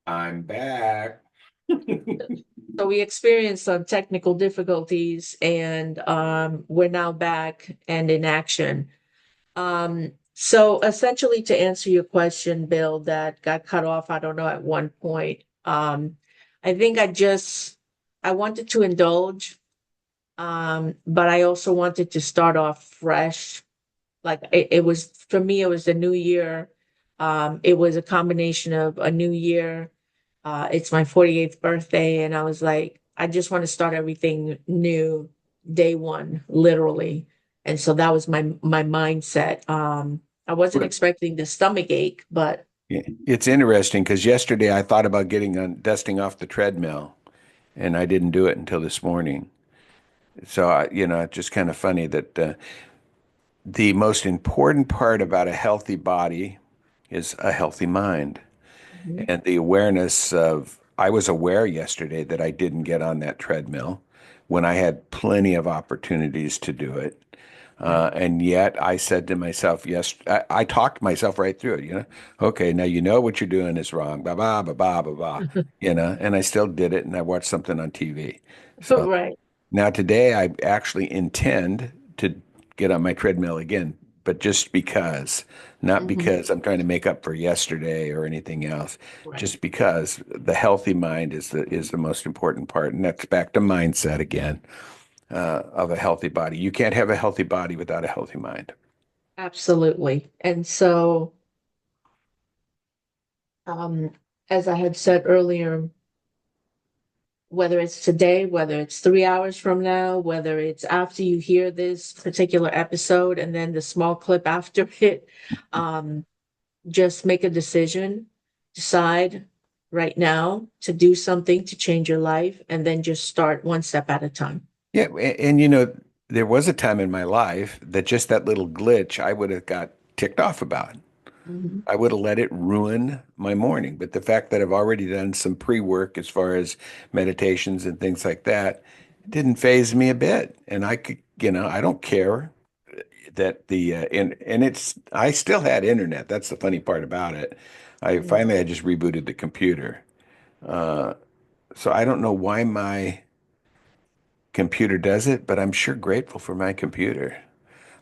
I'm back. So we experienced some technical difficulties and we're now back and in action. So essentially to answer your question, Bill, that got cut off, I don't know, at one point. I think I wanted to indulge, but I also wanted to start off fresh. Like it was for me, it was the new year. It was a combination of a new year. It's my 48th birthday, and I was like, I just want to start everything new, day one, literally. And so that was my mindset. I wasn't Well, expecting the stomach ache, but yeah, it's interesting because yesterday I thought about getting on dusting off the treadmill, and I didn't do it until this morning. So it's just kind of funny that the most important part about a healthy body is a healthy mind, Mhm. and the awareness of. I was aware yesterday that I didn't get on that treadmill when I had plenty of opportunities to do it. Right. And yet I said to myself, yes, I talked myself right through it. Okay, now you know what you're doing is wrong, blah, blah, blah, blah, blah, blah, and I still did it and I watched something on TV. So Right. now today I actually intend to get on my treadmill again, but just because, not Hmm. because I'm trying to make up for yesterday or anything else, Right. just because the healthy mind is the most important part. And that's back to mindset again, of a healthy body. You can't have a healthy body without a healthy mind. Absolutely. And so, um, as I had said earlier, whether it's today, whether it's 3 hours from now, whether it's after you hear this particular episode and then the small clip after it, um, just make a decision, decide right now to do something to change your life, and then just start one step at a time. Yeah, and there was a time in my life that just that little glitch I would have got ticked off about. Mhm. I would have let it ruin my morning. But the fact that I've already done some pre-work as far as meditations and things like that didn't phase me a bit. And I could, I don't care that and it's I still had internet. That's the funny part about it. I just rebooted the computer. Uh, so I don't know why my computer does it, but I'm sure grateful for my computer.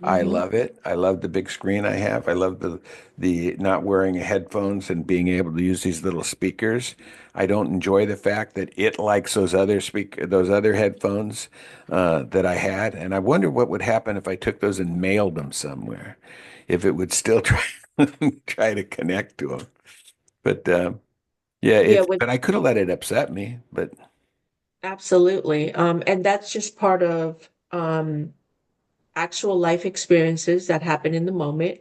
I Mhm. love it. I love the big screen I have. I love the not wearing headphones and being able to use these little speakers. I don't enjoy the fact that it likes those other headphones that I had, and I wonder what would happen if I took those and mailed them somewhere, if it would still try try to connect to them. But yeah, Yeah, it's with but I could have let it upset me. But absolutely. And that's just part of actual life experiences that happen in the moment.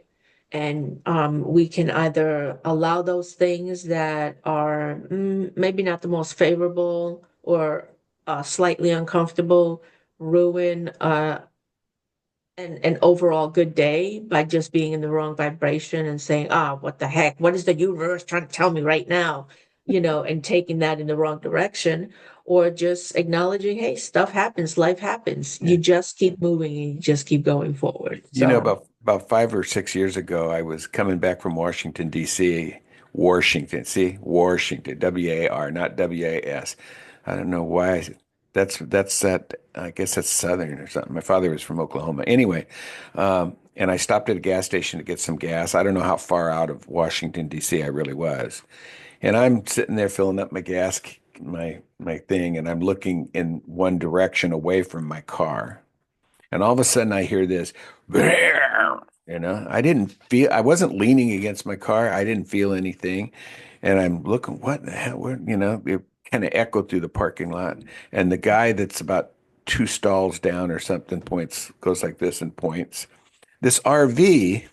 And we can either allow those things that are maybe not the most favorable or slightly uncomfortable ruin an overall good day by just being in the wrong vibration and saying, ah, what the heck? What is the universe trying to tell me right now? And taking that in the wrong direction, or just acknowledging, hey, stuff happens, life happens. yeah. You just keep moving and you just keep going forward. So, About 5 or 6 years ago, I was coming back from Washington, D.C. Washington, see, Washington, W-A-R, not W-A-S. I don't know why. That's that. I guess that's Southern or something. My father was from Oklahoma. Anyway, and I stopped at a gas station to get some gas. I don't know how far out of Washington, D.C. I really was. And I'm sitting there filling up my my thing, and I'm looking in one direction away from my car. And all of a sudden I hear this, I wasn't leaning against my car. I didn't feel anything. And I'm looking, what the hell? It kind of echoed through the parking lot. And the guy that's about two stalls down or something goes like this and points. This RV,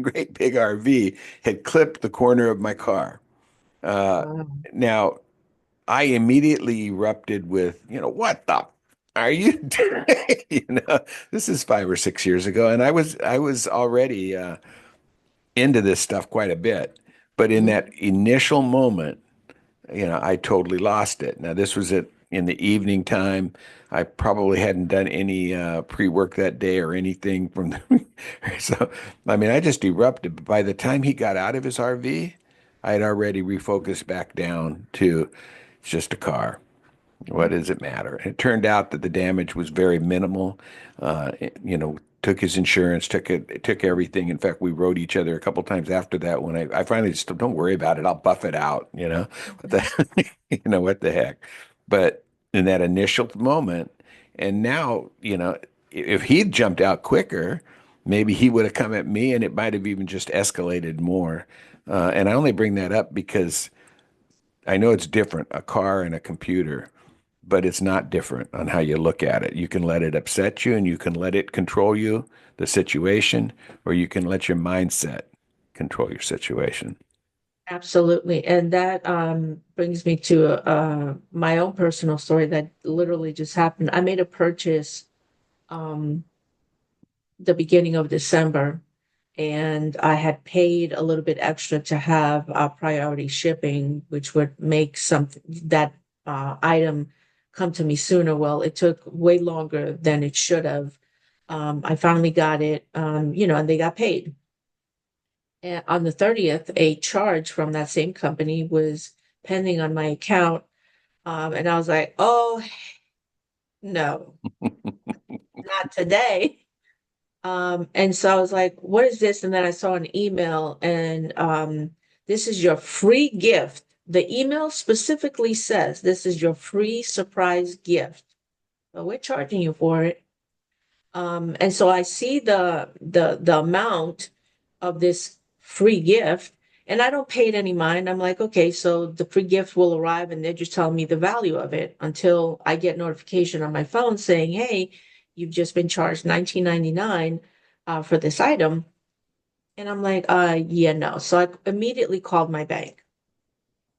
great big RV, had clipped the corner of my car. Uh, um, now I immediately erupted with, what the are you doing? This is 5 or 6 years ago, and I was already into this stuff quite a bit. But in mhm. that initial moment, I totally lost it. Now this was in the evening time. I probably hadn't done any pre-work that day or anything so I mean I just erupted. But by the time he got out of his RV, I had already refocused back down to it's just a car. What does it matter? It turned out that the damage was very minimal. Took his insurance, took everything. In fact, we wrote each other a couple times after that when I finally just don't worry about it. I'll buff it out, what the, what the heck. But in that initial moment, and now, if he'd jumped out quicker, maybe he would have come at me and it might have even just escalated more. And I only bring that up because I know it's different, a car and a computer, but it's not different on how you look at it. You can let it upset you and you can let it control you, the situation, or you can let your mindset control your situation. Absolutely. And that brings me to my own personal story that literally just happened. I made a purchase um, the beginning of December, and I had paid a little bit extra to have priority shipping, which would make that item come to me sooner. Well, it took way longer than it should have. I finally got it, and they got paid. And on the 30th, a charge from that same company was pending on my account. And I was like, oh, no, not today. And so I was like, what is this? And then I saw an email, and this is your free gift. The email specifically says this is your free surprise gift. But we're charging you for it. And so I see the amount of this free gift, and I don't pay it any mind. I'm like, okay, so the free gift will arrive, and they're just telling me the value of it until I get notification on my phone saying, hey, you've just been charged $19.99 for this item. And I'm like, yeah, no. So I immediately called my bank.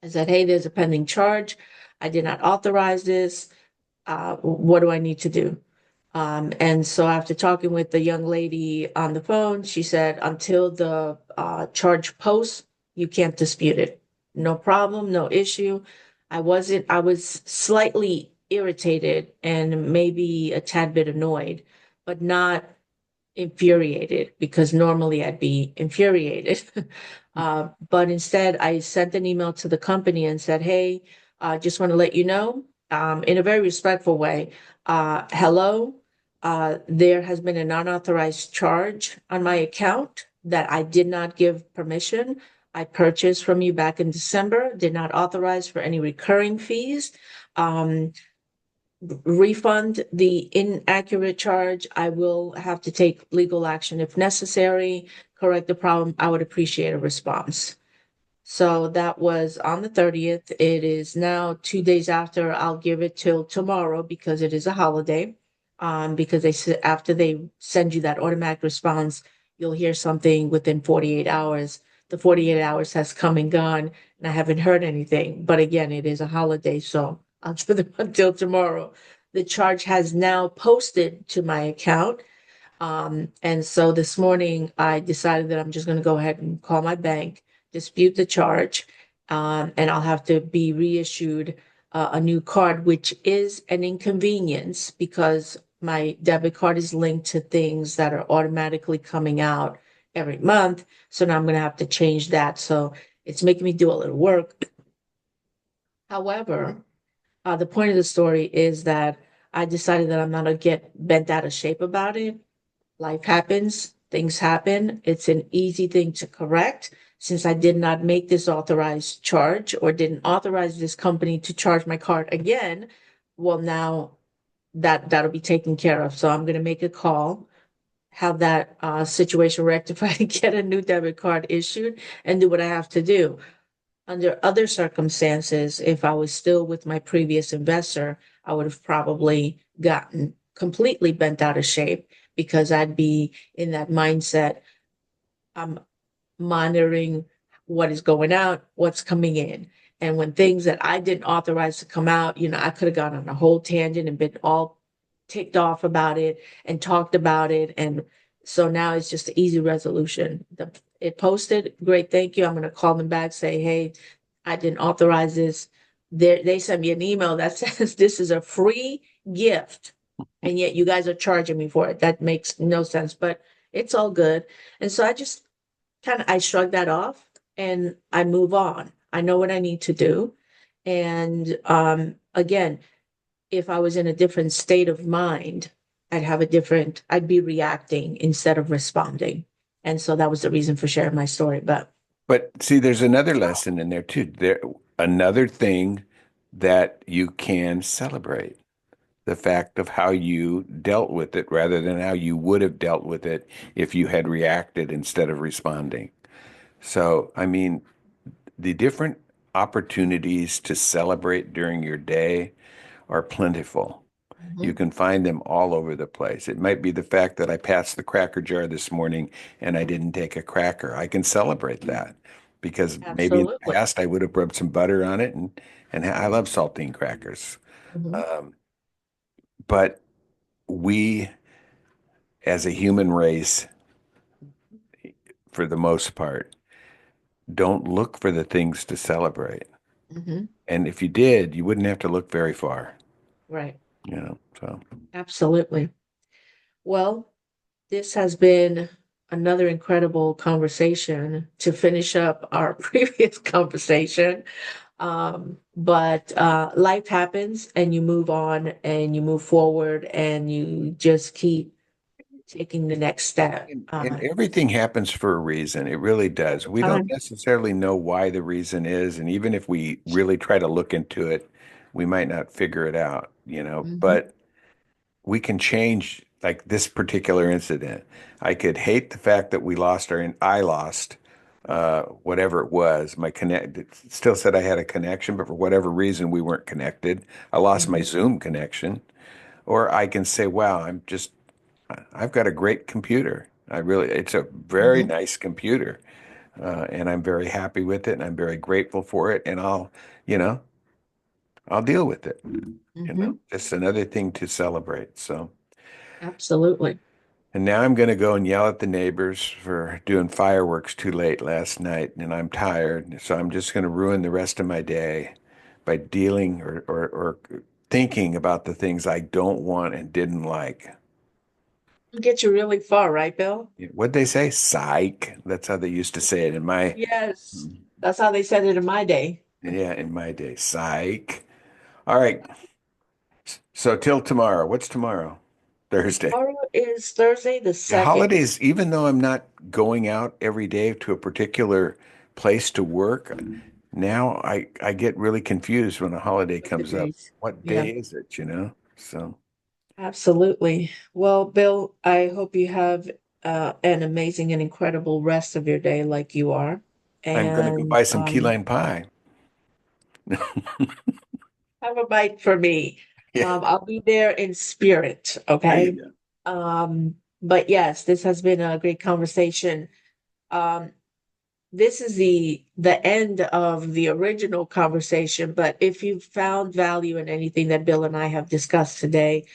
I said, hey, there's a pending charge. I did not authorize this. What do I need to do? And so after talking with the young lady on the phone, she said, until the charge posts, you can't dispute it. No problem, no issue. I was slightly irritated and maybe a tad bit annoyed, but not infuriated because normally I'd be infuriated. But instead, I sent an email to the company and said, hey, I just want to let you know, in a very respectful way, hello, there has been an unauthorized charge on my account that I did not give permission. I purchased from you back in December, did not authorize for any recurring fees. Um, Refund the inaccurate charge. I will have to take legal action if necessary, correct the problem. I would appreciate a response. So that was on the 30th. It is now 2 days after. I'll give it till tomorrow because it is a holiday. Because they said after they send you that automatic response, you'll hear something within 48 hours. The 48 hours has come and gone, and I haven't heard anything. But again, it is a holiday, so I'll give them until tomorrow. The charge has now posted to my account. And so this morning I decided that I'm just going to go ahead and call my bank, dispute the charge, and I'll have to be reissued a new card, which is an inconvenience because my debit card is linked to things that are automatically coming out every month. So now I'm going to have to change that. So it's making me do a little work. However, the point of the story is that I decided that I'm not going to get bent out of shape about it. Life happens, things happen. It's an easy thing to correct. Since I did not make this authorized charge or didn't authorize this company to charge my card again, well, now that'll be taken care of. So I'm going to make a call, have that situation rectified, get a new debit card issued, and do what I have to do. Under other circumstances, if I was still with my previous investor, I would have probably gotten completely bent out of shape because I'd be in that mindset. I'm monitoring what is going out, what's coming in. And when things that I didn't authorize to come out, I could have gone on a whole tangent and been all ticked off about it and talked about it. And so now it's just an easy resolution. It posted, great, thank you. I'm going to call them back, say, hey, I didn't authorize this. They sent me an email that says this is a free gift, and yet you guys are charging me for it. That makes no sense, but it's all good. And so I just I shrugged that off and I move on. I know what I need to do. And again, if I was in a different state of mind, I'd be reacting instead of responding. And so that was the reason for sharing my story. But But see, there's another lesson in there too. Another thing that you can celebrate, the fact of how you dealt with it rather than how you would have dealt with it if you had reacted instead of responding. So, I mean, the different opportunities to celebrate during your day are plentiful. You Mhm. can find them all over the place. It might be the fact that I passed the cracker jar this morning and I didn't take a cracker. I can celebrate that because maybe in the Absolutely. past I would have rubbed some butter on it, and I love saltine crackers. Mhm. Um, but we, as a human race, for the most part, don't look for the things to celebrate. Mhm. And if you did, you wouldn't have to look very far, Right. so. Absolutely. Well, this has been another incredible conversation to finish up our previous conversation. But life happens and you move on and you move forward and you just keep taking the next step. And everything happens for a reason. It really does. We don't Time. necessarily know why the reason is, and even if we really try to look into it, we might not figure it out. Mhm. But we can change, like this particular incident. I could hate the fact that I lost whatever it was. It still said I had a connection, but for whatever reason we weren't connected. I lost my Mhm. Zoom connection. Or I can say, wow, I've got a great computer. It's a very Mhm. nice computer, and I'm very happy with it, and I'm very grateful for it, and you know, I'll deal with it. Mhm. Just another thing to celebrate. So, Absolutely. and now I'm going to go and yell at the neighbors for doing fireworks too late last night, and I'm tired, so I'm just going to ruin the rest of my day by dealing or thinking about the things I don't want and didn't like. Get you really far, right, Bill? What'd they say? Psych. That's how they used to say it Yes. That's how they said it in my day. in my day. Psych. All right. So till tomorrow. What's tomorrow? Thursday. Tomorrow is Thursday the Yeah, 2nd. holidays, even though I'm not going out every day to a particular place to work, now I get really confused when a holiday With the comes up. days. What Yeah, day is it? So absolutely. Well, Bill, I hope you have an amazing and incredible rest of your day like you are. I'm gonna go And buy some key lime pie. have a bite for me. Yeah, I'll be there in spirit, there you okay? go. But yes, this has been a great conversation. Um, this is the end of the original conversation, but if you found value in anything that Bill and I have discussed today,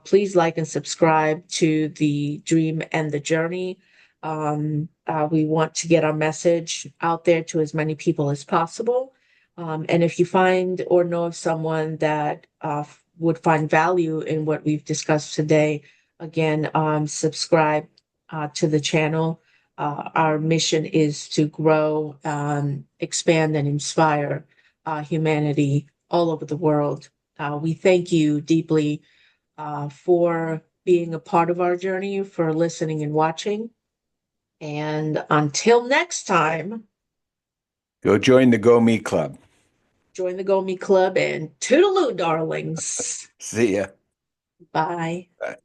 please like and subscribe to the Dream and the Journey. We want to get our message out there to as many people as possible. And if you find or know of someone that would find value in what we've discussed today, again, subscribe to the channel. Our mission is to grow, expand, and inspire humanity all over the world. We thank you deeply for being a part of our journey, for listening and watching. And until next time, Go join the Go Me Club. join the Go Me Club and toodaloo, darlings. See ya. Bye. Bye.